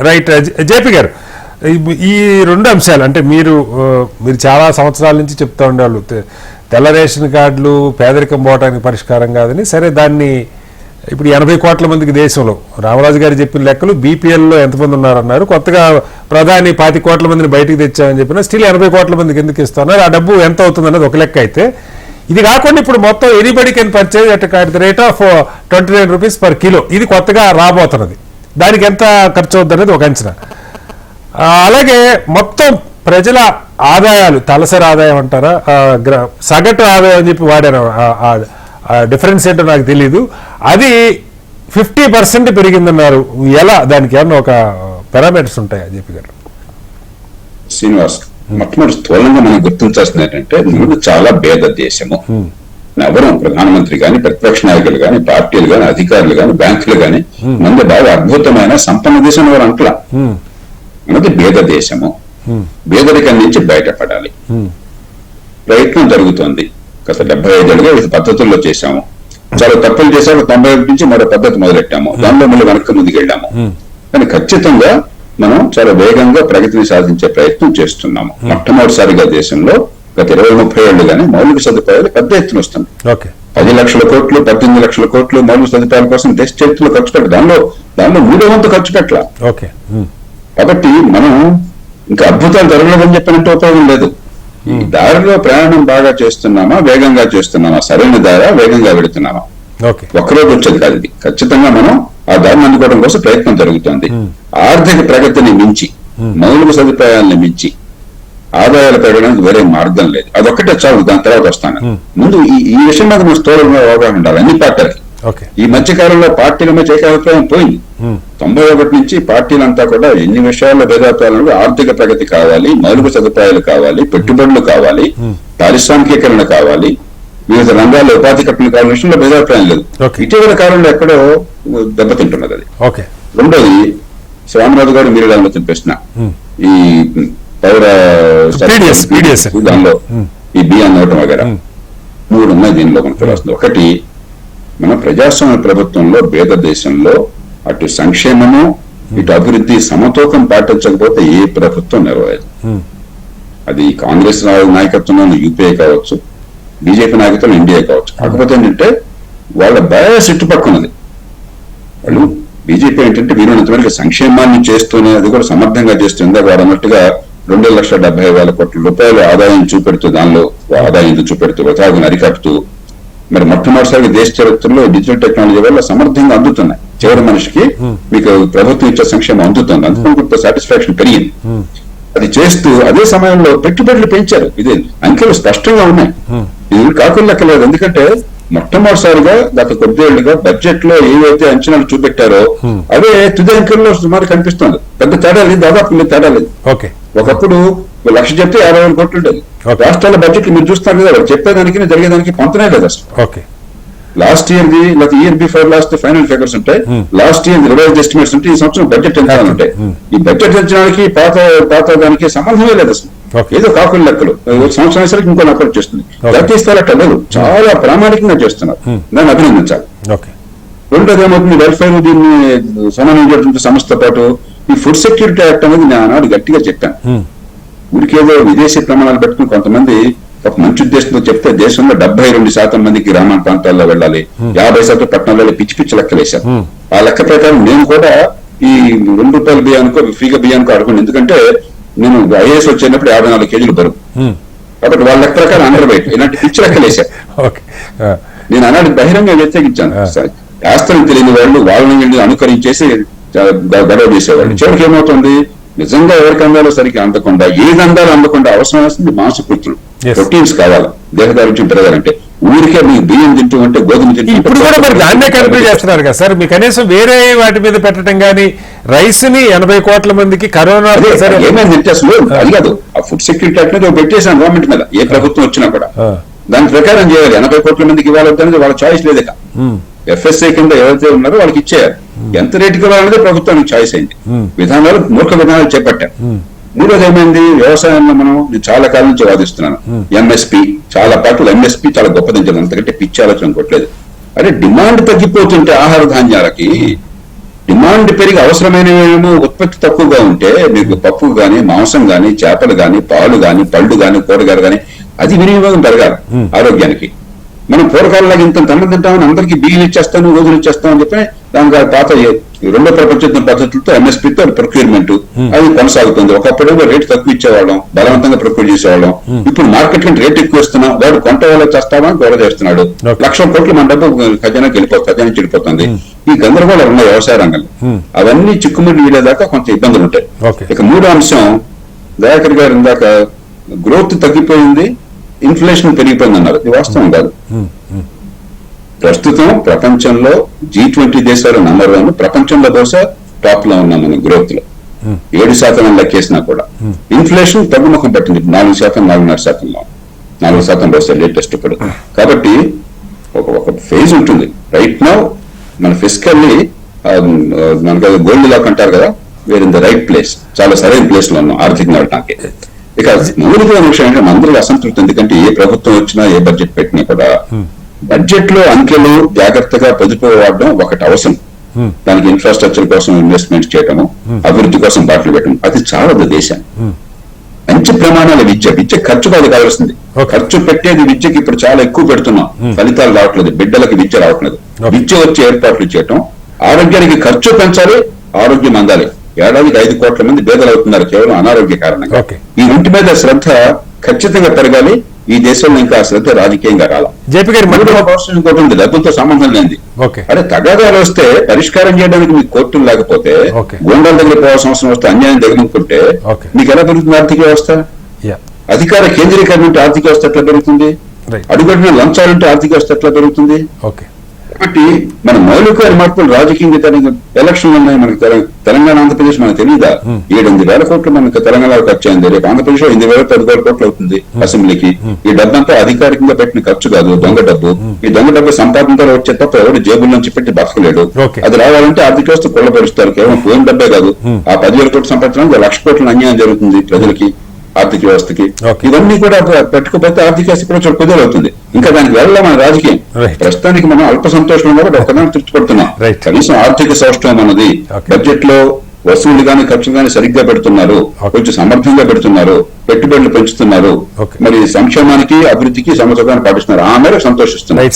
Right. JP గారు, ఈ రెండు అంశాలు అంటే మీరు చాలా సంవత్సరాల నుంచి చెప్తా ఉండేవాళ్ళు తెల్ల రేషన్ కార్డులు పేదరికం పోవడానికి పరిష్కారం కాదని. సరే, దాన్ని ఇప్పుడు 80 కోట్ల మందికి దేశంలో రామరాజు గారు చెప్పిన లెక్కలు బీపీఎల్లో ఎంతమంది ఉన్నారన్నారు, కొత్తగా ప్రధాని 25 కోట్ల మందిని బయటికి తెచ్చామని చెప్పినా స్టిల్ 80 కోట్ల మందికి ఎందుకు ఇస్తున్నారు, ఆ డబ్బు ఎంత అవుతుంది అన్నది ఒక లెక్క అయితే, ఇది కాకుండా ఇప్పుడు మొత్తం anybody can purchase at the rate of 29 rupees per kilo, ఇది కొత్తగా రాబోతున్నది. దానికి ఎంత ఖర్చు అవుతుంది అనేది ఒక అంచనా. అలాగే మొత్తం ప్రజల ఆదాయాలు, తలసరి ఆదాయం అంటారా, సగటు ఆదాయం అని చెప్పి వాడారు, డిఫరెన్స్ ఏంటో నాకు తెలీదు, అది 50% పెరిగిందన్నారు. ఎలా, దానికి ఏమన్నా ఒక పారామీటర్స్ ఉంటాయా జేపీ గారు? శ్రీనివాస్, మొట్టమొదటి స్థూలంగా మనం గుర్తించాల్సింది ఏంటంటే, ముందు చాలా పేద దేశము. ఎవరు ప్రధానమంత్రి గాని, ప్రతిపక్ష నాయకులు గాని, పార్టీలు గాని, అధికారులు గాని, బ్యాంకులు గాని, ముందు బాగా అద్భుతమైన సంపన్న దేశం వారు అంటలా. మనది పేద దేశము, పేదరికం నుంచి బయటపడాలి, ప్రయత్నం జరుగుతోంది. గత 75 ఏళ్ళుగా వివిధ పద్ధతుల్లో చేశాము. చాలా తప్పులు చేశాము. 91 నుంచి మరో పద్ధతి మొదలెట్టాము, దానిలో మళ్ళీ వెనక్కి ముందుకెళ్ళాము. కానీ ఖచ్చితంగా మనం చాలా వేగంగా ప్రగతిని సాధించే ప్రయత్నం చేస్తున్నాము. మొట్టమొదటిసారిగా దేశంలో గత 20-30 ఏళ్లుగానే మౌలిక సదుపాయాలు పెద్ద ఎత్తున వస్తుంది. 10 లక్షల కోట్లు, 18 లక్షల కోట్లు మౌలిక సదుపాయాల కోసం దేశ చరిత్రలో ఖర్చు పెట్టాలి. దానిలో 3వ వంతు ఖర్చు పెట్టాల. కాబట్టి మనం ఇంకా అద్భుతాలు జరగలేదని చెప్పినట్టు ఉపయోగం లేదు. ఈ దారిలో ప్రయాణం బాగా చేస్తున్నామా, వేగంగా చేస్తున్నామా, సరైన దారా వేగంగా వెళుతున్నామా, ఒక్కరోజు వచ్చేది కాదు ఇది. ఖచ్చితంగా మనం ఆ దారిని అందుకోవడం కోసం ప్రయత్నం జరుగుతుంది. ఆర్థిక ప్రగతిని మించి, మౌలిక సదుపాయాలను మించి ఆదాయాలు పెరగడానికి వేరే మార్గం లేదు. అదొక్కటే చాలు, దాని తర్వాత వస్తాను. ముందు ఈ విషయం మీద మన స్థూలంగా అవగాహన ఉండాలి అన్ని పార్టీలకి. ఈ మధ్య కాలంలో పార్టీల మధ్య ఏకాభిప్రాయం పోయింది. 91 నుంచి పార్టీలంతా కూడా ఎన్ని విషయాల్లో భేదాభిప్రాయాలు, ఆర్థిక ప్రగతి కావాలి, మౌలిక సదుపాయాలు కావాలి, పెట్టుబడులు కావాలి, పారిశ్రామికీకరణ కావాలి, వివిధ రంగాల్లో ఉపాధి కల్పన కావాల విషయంలో భేదాభిప్రాయం లేదు. ఇటీవల కాలంలో ఎక్కడో దెబ్బతింటున్నది అది. రెండోది, శ్రీరామరాజు గారు మీరు దానిలో ప్రశ్న, ఈ పౌర దానిలో ఈ బియ్యాన్ని ఇవ్వటం వగేరా 3 ఉన్నాయి దీనిలో మనకు వస్తుంది. ఒకటి, మన ప్రజాస్వామ్య ప్రభుత్వంలో పేద దేశంలో అటు సంక్షేమము ఇటు అభివృద్ధి సమతూకం పాటించకపోతే ఏ ప్రభుత్వం నెరవేరదు. అది కాంగ్రెస్ నాయకత్వంలో యూపీఏ కావచ్చు, బీజేపీ నాయకత్వం ఎన్డీఏ కావచ్చు. కాకపోతే ఏంటంటే వాళ్ళ బయాస్ ఇటుపక్కున్నది. వాళ్ళు బీజేపీ ఏంటంటే వీరునంతవరకు సంక్షేమాన్ని చేస్తూనే, అది కూడా సమర్థంగా చేస్తుంది. వాడు అన్నట్టుగా 2,70,000 కోట్ల రూపాయలు ఆదాయం చూపెడుతూ, దానిలో ఆదాయం చూపెడుతూ, వృథాగుని అరికట్టుతూ, మరి మొట్టమొదటిసారి దేశ చరిత్రలో డిజిటల్ టెక్నాలజీ వల్ల సమర్థంగా అందుతున్నాయి. చివరి మనిషికి మీకు ప్రభుత్వం ఇచ్చే సంక్షేమం అందుతుంది. అందుకు సాటిస్ఫాక్షన్ పెరిగింది. అది చేస్తూ అదే సమయంలో పెట్టుబడులు పెంచారు. ఇది అంకెలు స్పష్టంగా ఉన్నాయి. ఇది కాకుండా లెక్కలేదు. ఎందుకంటే మొట్టమొదటిసారిగా గత కొద్దేళ్లుగా బడ్జెట్ లో ఏవైతే అంచనాలు చూపెట్టారో అవే తుది అంకెల్లో సుమారు కనిపిస్తుంది. పెద్ద తేడా లేదు, దాదాపు తేడా లేదు. ఒకప్పుడు 1,00,000 చెప్తే 50,000 కోట్లు ఉండేది. రాష్ట్రాల బడ్జెట్లు మీరు చూస్తున్నారు కదా, వాళ్ళు చెప్పేదానికి జరిగేదానికి పొంతనే లేదు అసలు. లాస్ట్ ఇయర్ ది లేకపోతే year before last final figures ఉంటాయి, లాస్ట్ ఇయర్ రివైజ్డ్ ఎస్టిమేట్స్ ఉంటాయి, ఈ సంవత్సరం బడ్జెట్ అంచనాలు ఉంటాయి. ఈ బడ్జెట్ అంచనాలకి పాత దానికి సంబంధమే లేదు అసలు. ఏదో కాకుల లెక్కలు సంవత్సరం అయ్యేసరికి ఇంకో నక్కలు చేస్తుంది. జాతీయ స్థాయి లెక్క లేదు, చాలా ప్రామాణికంగా చేస్తున్నారు, దాన్ని అభినందించాలి. రెండోది ఏమవుతుంది, వెల్ఫేర్ దీన్ని సమన్వయించేటువంటి సంస్థతో పాటు ఈ ఫుడ్ సెక్యూరిటీ యాక్ట్ అనేది నేను ఆనాడు గట్టిగా చెప్పాను. ఊరికేదో విదేశీ ప్రమాణాలు పెట్టుకుని కొంతమంది ఒక మంచి ఉద్దేశంతో చెప్తే దేశంలో 72% మందికి గ్రామీణ ప్రాంతాల్లో వెళ్ళాలి, 50% పట్టణాల్లో పిచ్చి లెక్కలేశారు. ఆ లెక్క ప్రకారం నేను కూడా ఈ ₹2 బియ్యానికో ఫ్రీగా బియ్యానికో అడుగుంది. ఎందుకంటే నేను ఐఏఎస్ వచ్చేటప్పుడు 54 కేజీలు బరువు. కాబట్టి వాళ్ళ లెక్క ప్రకారం అండర్ వెయిట్ ఇలాంటి పిచ్చి లెక్కలేశారు. నేను అలాంటి బహిరంగ వ్యతిరేకించాను. శాస్త్రం తెలియని వాళ్ళు వాళ్ళని అనుకరించేసి గొడవ చేసేవాళ్ళు. చివరికి ఏమవుతుంది, నిజంగా ఎవరికి అందాలో సరిగ్గా అందకుండా, ఏది అందాలో అందకుండా అవసరం వస్తుంది మాంసకృతులు, ప్రోటీన్స్ కావాలి దేహదారుణ్యం పెరగాలంటే. ఊరికే మీకు బియ్యం తింటూ అంటే గోధుమ తింటూ ఇప్పుడు కూడా మరి దాన్నే కల్పన చేస్తున్నారు కదా సార్. మీ కనీసం వేరే వాటి మీద పెట్టడం కానీ, రైస్ ని 80 కోట్ల మందికి కరోనా ఏమైంది తింటే అసలు అది కాదు. ఆ ఫుడ్ సెక్యూరిటీ యాక్ట్ మీద పెట్టేశాను గవర్నమెంట్ మీద, ఏ ప్రభుత్వం వచ్చినా కూడా దాని ప్రకారం చేయాలి. 80 కోట్ల మందికి ఇవ్వాలనేది వాళ్ళ చాయిస్ లేదక. ఎఫ్ఎస్ఐ కింద ఎవరైతే ఉన్నారో వాళ్ళకి ఇచ్చేయాలి. ఎంత రేటుకి ఇవ్వాలనేది ప్రభుత్వానికి చాయిస్ అయింది. విధానాలు మూర్ఖ విధానాలు చేపట్టాం. మూడోది ఏమైంది, వ్యవసాయంలో మనం చాలా కాలం నుంచి వాదిస్తున్నాను, ఎంఎస్పీ చాలా పాటలు ఎంఎస్పీ చాలా గొప్పదించాలి, అంతకంటే పిచ్చి ఆలోచన కొట్టలేదు. అదే డిమాండ్ తగ్గిపోతుంటే ఆహార ధాన్యాలకి డిమాండ్ పెరిగి అవసరమైనవేమో ఉత్పత్తి తక్కువగా ఉంటే మీకు పప్పు గాని, మాంసం గాని, చేపలు గాని, పాలు గాని, పళ్ళు గాని, కూరగాయలు గాని అది వినియోగం పెరగాలి ఆరోగ్యానికి. మనం పూర్వకాలంలాగా ఇంత అన్నం తింటామని అందరికీ బియ్యం ఇచ్చేస్తాను, రోజులు ఇచ్చేస్తామని చెప్పి దానికి పాత రెండో ప్రపంచ యుద్ధం పద్ధతులతో ఎంఎస్పీతో ప్రొక్యూర్మెంట్ అది కొనసాగుతుంది. ఒకప్పుడేమో రేటు తక్కువ ఇచ్చేవాళ్ళం, బలవంతంగా ప్రొక్యూర్ చేసేవాళ్ళం. ఇప్పుడు మార్కెట్ కంటే రేట్ ఎక్కువ ఇస్తున్నాం, వాడు కొంట వాళ్ళ చేస్తామని గొడవ చేస్తున్నాడు. 1,00,000 కోట్లు మన డబ్బు ఖజానాకి వెళ్ళిపోతుంది. ఈ గందరగోళం ఉన్న వ్యవసాయ రంగంలో అవన్నీ చిక్కుముడి వీడేదాకా కొంత ఇబ్బందులు ఉంటాయి. ఇక మూడో అంశం, దయాకర్ గారు ఇందాక గ్రోత్ తగ్గిపోయింది, ఇన్ఫ్లేషన్ పెరిగిపోయింది అన్నారు. ఇది వాస్తవం కాదు. ప్రస్తుతం ప్రపంచంలో G20 దేశాలు నంబర్ 1, ప్రపంచంలో బహుశా టాప్ లో ఉన్నాం మనం గ్రోత్ లో. 7% లెక్కేసినా కూడా ఇన్ఫ్లేషన్ తగ్గుముఖం పట్టింది. 4%, 4.5%, 4% బహుశా లేటెస్ట్ ఇప్పుడు. కాబట్టి ఒక ఫేజ్ ఉంటుంది. రైట్ నౌ మన ఫిజికల్లీ మనకు గోల్డ్ లాక్ అంటారు కదా, where in the right place, చాలా సరైన ప్లేస్ లో ఉన్నాం ఆర్థికంగా వెళ్ళటానికి. ఇక మూడవ విషయం ఏంటంటే అందరికీ అసంతృప్తి. ఎందుకంటే ఏ ప్రభుత్వం వచ్చినా, ఏ బడ్జెట్ పెట్టినా కూడా బడ్జెట్ లో అంకెలు జాగ్రత్తగా పొదుపు వాడడం ఒకటి అవసరం. దానికి ఇన్ఫ్రాస్ట్రక్చర్ కోసం ఇన్వెస్ట్మెంట్ చేయడము, అభివృద్ధి కోసం బాటలు పెట్టడం అది చాలదు దేశాన్ని. మంచి ప్రమాణాల విద్య ఖర్చు కాదు కావాల్సింది. ఖర్చు పెట్టేది విద్యకి ఇప్పుడు చాలా ఎక్కువ పెడుతున్నాం, ఫలితాలు రావట్లేదు, బిడ్డలకి విద్య రావట్లేదు. విద్య వచ్చే ఏర్పాట్లు చేయటం, ఆరోగ్యానికి ఖర్చు పెంచాలి, ఆరోగ్యం అందాలి. ఏడాదికి 5 కోట్ల మంది బేదలు అవుతున్నారు కేవలం అనారోగ్య కారణంగా. ఈ ఇంటి మీద శ్రద్ధ ఖచ్చితంగా పెరగాలి. ఈ దేశంలో ఇంకా శ్రద్ధ రాజకీయంగా రాలి. ఇంకోటి ఉంది, డబ్బులతో సంబంధం లేనిది. అరే తగాదాలు వస్తే పరిష్కారం చేయడానికి మీకు కోర్టులు లేకపోతే, గోండాల దగ్గర పోవాల్సిన అవసరం వస్తే, అన్యాయం దగ్గరుకుంటే మీకు ఎలా పెరుగుతుంది ఆర్థిక వ్యవస్థ? అధికార కేంద్రీకరణ ఉంటే ఆర్థిక వ్యవస్థ ఎట్లా పెరుగుతుంది? అడుగడిన లంచాలుంటే ఆర్థిక వ్యవస్థ ఎట్లా పెరుగుతుంది? కాబట్టి మన మౌలిక మార్పులు రాజకీయంగా ఎలక్షన్లు ఉన్నాయి మనకి. తెలంగాణ, ఆంధ్రప్రదేశ్ మనకు తెలియదా? 7,000 కోట్లు మనకు తెలంగాణలో ఖర్చు అయింది. రేపు ఆంధ్రప్రదేశ్ లో 8,10,000 కోట్లు అవుతుంది అసెంబ్లీకి. ఈ డబ్బంతా అధికారికంగా పెట్టిన ఖర్చు కాదు, దొంగ డబ్బు. ఈ దొంగ డబ్బు సంపాదనతో వచ్చే తప్ప ఎవరు జేబుల నుంచి పెట్టి బతకలేడు. అది రావాలంటే ఆర్థిక వ్యవస్థ కొల్లపరుస్తారు. కేవలం పోయిన డబ్బే కాదు, ఆ 10,000 కోట్లు సంపాదించడానికి 1,00,000 కోట్ల అన్యాయం జరుగుతుంది ప్రజలకి, ఆర్థిక వ్యవస్థకి. ఇవన్నీ కూడా పెట్టుకోపోతే ఆర్థిక వ్యవస్థ కూడా చాలా కుదరవుతుంది. ఇంకా దానికి వెళ్ళాలి మన రాజకీయం. ప్రస్తుతానికి మనం అల్ప సంతోషంలో కూడా ఒకదాన్ని తృప్తిపడుతున్నాం. కనీసం ఆర్థిక సౌష్ఠవం అన్నది బడ్జెట్ లో వసూళ్లు గాని ఖర్చులు గాని సరిగ్గా పెడుతున్నారు, కొంచెం సమర్థంగా పెడుతున్నారు, పెట్టుబడులు పెంచుతున్నారు, మరి సంక్షేమానికి అభివృద్ధికి సమతుల్యాన్ని పాటిస్తున్నారు. ఆ మేరకు సంతోషిస్తున్నారు.